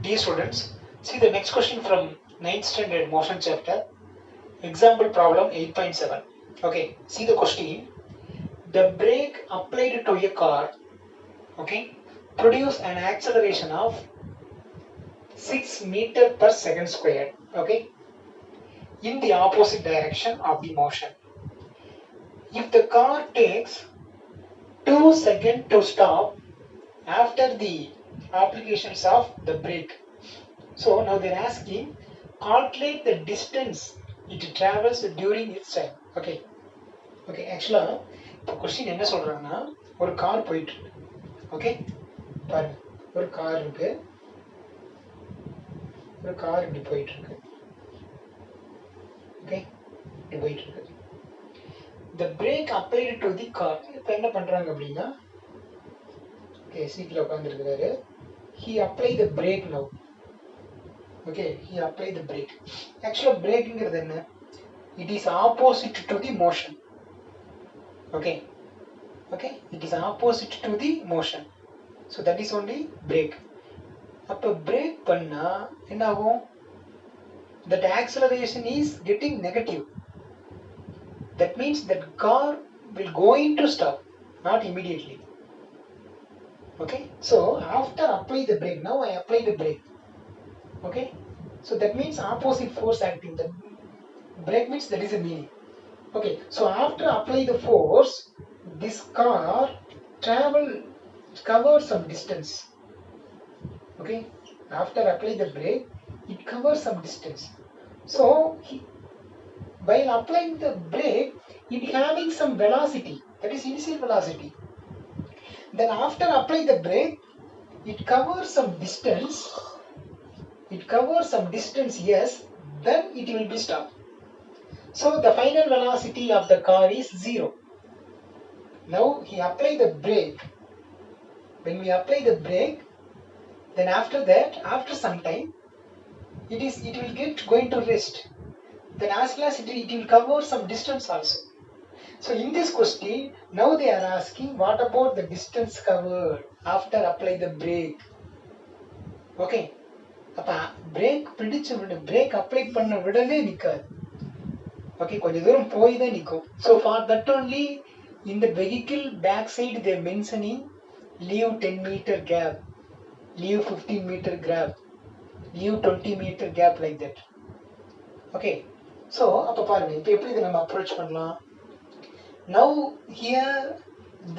Dear students, see the next question from 9th standard motion chapter, example problem 8.7. Okay, see the question. The brake applied to a car, okay, produce an acceleration of 6 meter per second squared, okay, in the opposite direction of the motion. If the car takes 2 seconds to stop after the applications of the brake. So now they're asking, calculate the distance it travels during its time. Okay. Okay, actually, இப்போ question என்ன சொல்றாங்கன்னா ஒரு car போயிட்டு இருக்கு. Okay, பாருங்க, ஒரு car இருக்கு, ஒரு கார் இப்படி போயிட்டு இருக்கு. ஓகே, இப்படி போயிட்டு இருக்கு. The brake applied to the car. இப்போ என்ன பண்றாங்க அப்படின்னா, ஓகே, சீட்ல உட்காந்துருக்கிறாரு. He applied the brake now. Okay, he applied the brake. Actually, brakeங்கிறது என்ன? It is opposite to the motion. Okay, okay, it is opposite to the motion. So that is only brake. அப்போ brake பண்ணா என்ன ஆகும்? That acceleration is getting negative. That means that car will going to stop, not immediately. Okay, so after apply the brake, now I apply the brake. Okay, so that means opposite force acting. The brake means that is a meaning. Okay, so after apply the force, this car covers some distance. Okay, after apply the brake, it covers some distance. So while applying the brake, it having some velocity, that is initial velocity. Then after apply the brake, it covers some distance. It covers some distance, yes. Then it will be stopped. So the final velocity of the car is 0. Now he apply the brake. When we apply the brake, then after that, after some time, it will get going to rest. Then as well as it will cover some distance also. So in this question, now they are asking, what about the distance covered after apply the brake? Okay, அப்ப brake பிடிச்ச விட brake apply பண்ண விடவே நிக்காது. Okay, கொஞ்சம் தூரம் போய் தான் நிக்கும். So for that only, in the vehicle backside they are mentioning leave 10 meter gap, leave 15 meter gap, leave 20 meter gap, like that. Okay, so அப்ப பாருங்க, இப்போ எப்படி இதை நம்ம approach பண்ணலாம்? Now here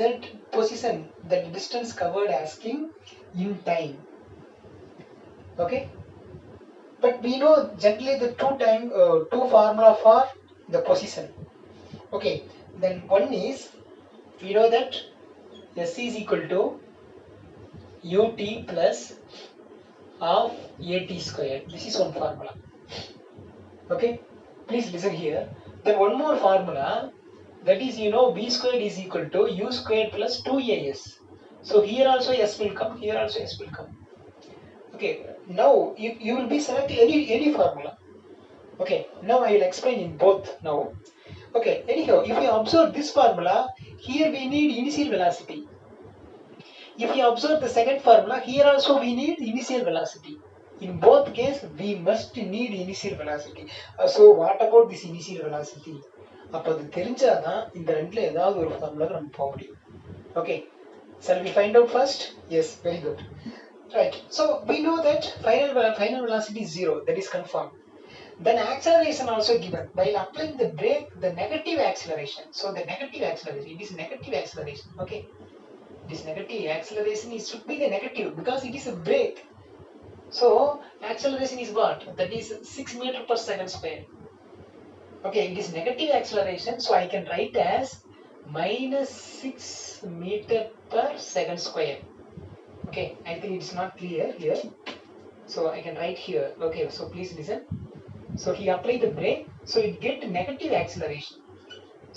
that position, that distance covered asking in time. Okay, but we know generally the two formula for the position. Okay, then one is, we know that S is equal to ut plus half at square. This is one formula. Okay, please listen here. Then one more formula, that is, you know, b squared is equal to u squared plus 2as. So here also s will come, here also s will come. Okay, now you will be selecting any formula. Okay, now I will explain in both now. Okay, anyhow, if you observe this formula, here we need initial velocity. If you observe the second formula, here also we need initial velocity. In both cases, we must need initial velocity. So what about this initial velocity? அப்போ அது தெரிஞ்சாதான் இந்த ரெண்டுல ஏதாவது ஒரு formula நம்ம போக முடியும். Okay, shall we find out first? Yes, very good. Right, so we know that final velocity is 0, that is confirmed. Then acceleration also given. While applying the brake, the negative acceleration. So the negative acceleration, it is negative acceleration. Okay, this negative acceleration should be the negative because it is a brake. So acceleration is what? That is 6 meter per second square. Okay, it is negative acceleration, so I can write as minus 6 meter per second square. Okay, I think it's not clear here, so I can write here. Okay, so please listen. So he applied the brake, so it get negative acceleration.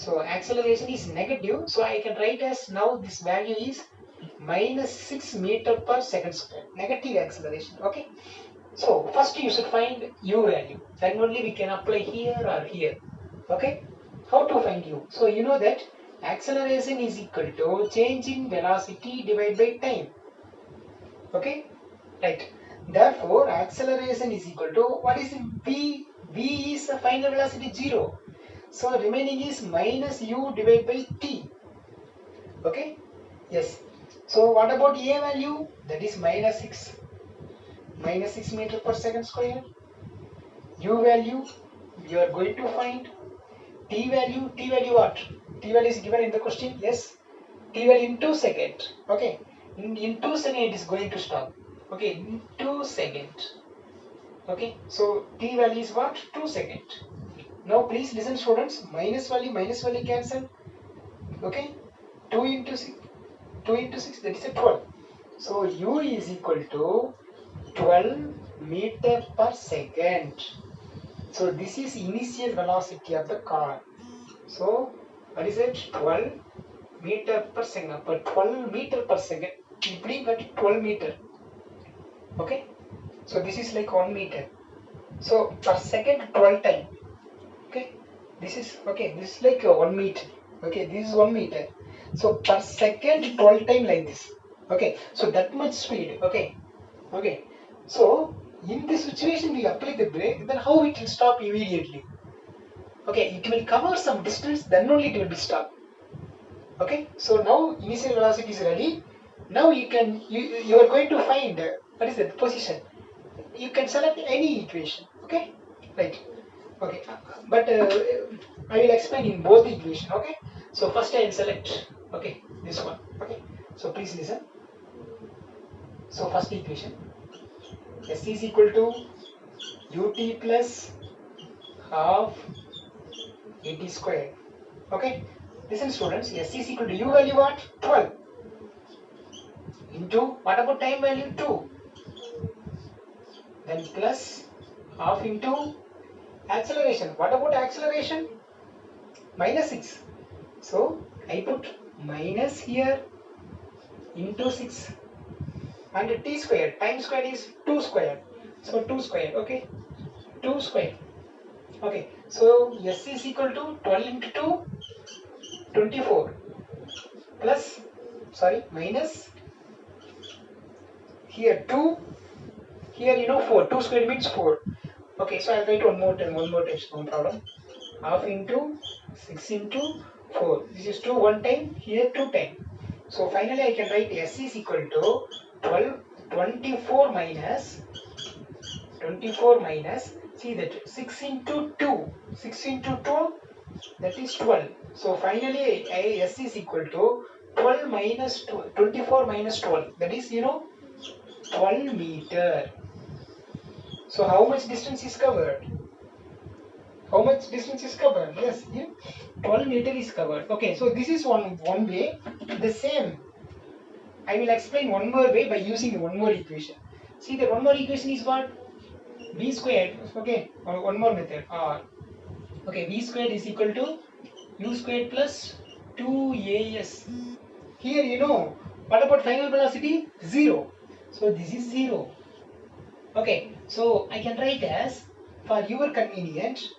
So acceleration is negative, so I can write as, now this value is minus 6 meter per second square, negative acceleration. Okay, so first you should find u value, then only we can apply here or here. Okay, how to find u? So you know that acceleration is equal to change in velocity divided by time. Okay, right. Therefore, acceleration is equal to, what is v? V is the final velocity 0. So remaining is minus u divided by t. Okay? Yes. So what about a value? That is minus 6. Minus 6 meter per second square. U value, you are going to find. T value what? T value is given in the question. Yes. T value in 2 seconds. Okay. In 2 seconds it is going to stop. Okay. In 2 seconds. Okay. So T value is what? 2 seconds. Now please listen students. Minus value cancel. Okay. 2 into 6. 2 into 6, that is a 12. So U is equal to 12 meter per second. So this is initial velocity of the car. So what is it? 12 meter per second. Per 12 meter per second. Simply got 12 meter. Okay. So this is like 1 meter. So per second 12 time. Okay. This is okay. This is like 1 meter. Okay. This is 1 meter. So per second 12 time like this. Okay. So that much speed. Okay. Okay. So in this situation we apply the brake. Then how it will stop immediately? Okay. It will cover some distance. Then only it will be stopped. Okay. So now initial velocity is ready. Now you are going to find what is the position. You can select any equation. Okay. Right. Okay. But I will explain in both the equation. Okay. So first I will select. Okay. This one. Okay. So please listen. So first equation. S is equal to ut plus half at squared. Okay. Listen students. S is equal to u value what? 12. Into what about time value? 2. Then plus half into acceleration. What about acceleration? Minus 6. So I put minus here into 6 and t square. Time square is 2 square. So 2 square. Okay. 2 square. Okay. So S is equal to 12 into 2, 24 plus, sorry, minus here 2, here 4. 2 square means 4. Okay. So I'll write one more time, no problem. Half into 6 into 4. This is 2 one time, here 2 time. So finally I can write S is equal to 24 minus, see that 6 into 2, 6 into 2, that is 12. So finally S is equal to 12 minus 24 minus 12, that is 12 meter. So how much distance is covered? How much distance is covered? Yes, 12 meter is covered. Okay, so this is one way. The same, I will explain one more way by using one more equation. See, the one more equation is what? V squared. Okay, one more method. Okay, V squared is equal to U squared plus 2AS. Here, what about final velocity? 0. So this is 0. Okay, so I can write as, for your convenience,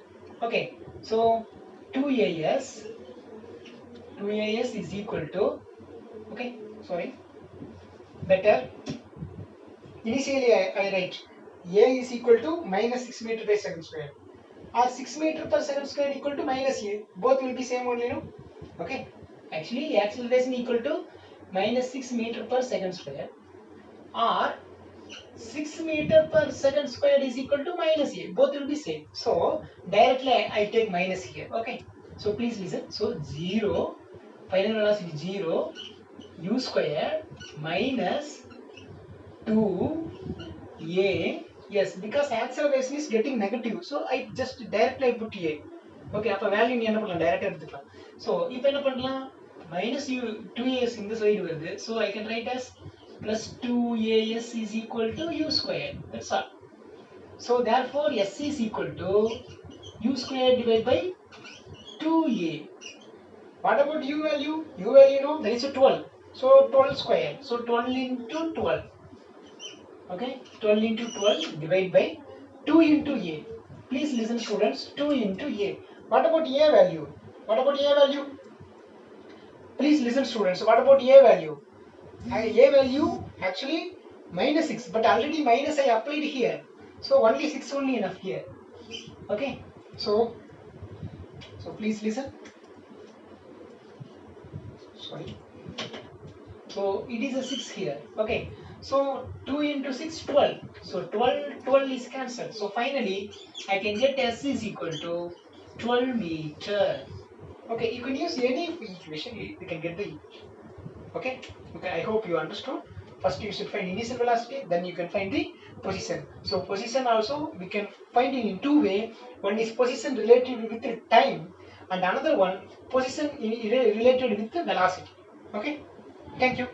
okay, so 2AS is equal to, okay, sorry, better. Initially I write A is equal to minus 6 meter per second square, or 6 meter per second square equal to minus A. Both will be same only, no? Okay. Actually, acceleration equal to minus 6 meter per second square, or 6 meter per second square is equal to minus A. Both will be same. So directly I take minus here. Okay. So please listen. So 0, final velocity 0, U square minus 2A. Yes, because acceleration is getting negative. So I just directly put A. Okay, அப்ப value நீ என்ன பண்ணலாம், டைரக்டா எடுத்துக்கலாம். So இப்போ என்ன பண்ணலாம், minus u 2as இந்த சைடு வருது. So I can write as plus 2as is equal to u square. That's all. So therefore s is equal to u square divided by 2a. What about u value? U value, that is a 12. So 12 square. So 12 into 12. Okay, 12 into 12 divided by 2 into a. Please listen students, 2 into a. What about a value? What about a value? Please listen students, what about a value? A value, actually minus 6, but already minus I applied here, so only 6 only enough here. Okay, so please listen. Sorry. So it is a 6 here. Okay, so 2 into 6, 12. So 12 is cancelled. So finally I can get S is equal to 12 meter. Okay, you can use any equation, you can get the equation. Okay, I hope you understood. First you should find initial velocity, then you can find the position. So position also we can find it in two ways. One is position related with the time, and another one position related with the velocity. Okay, thank you.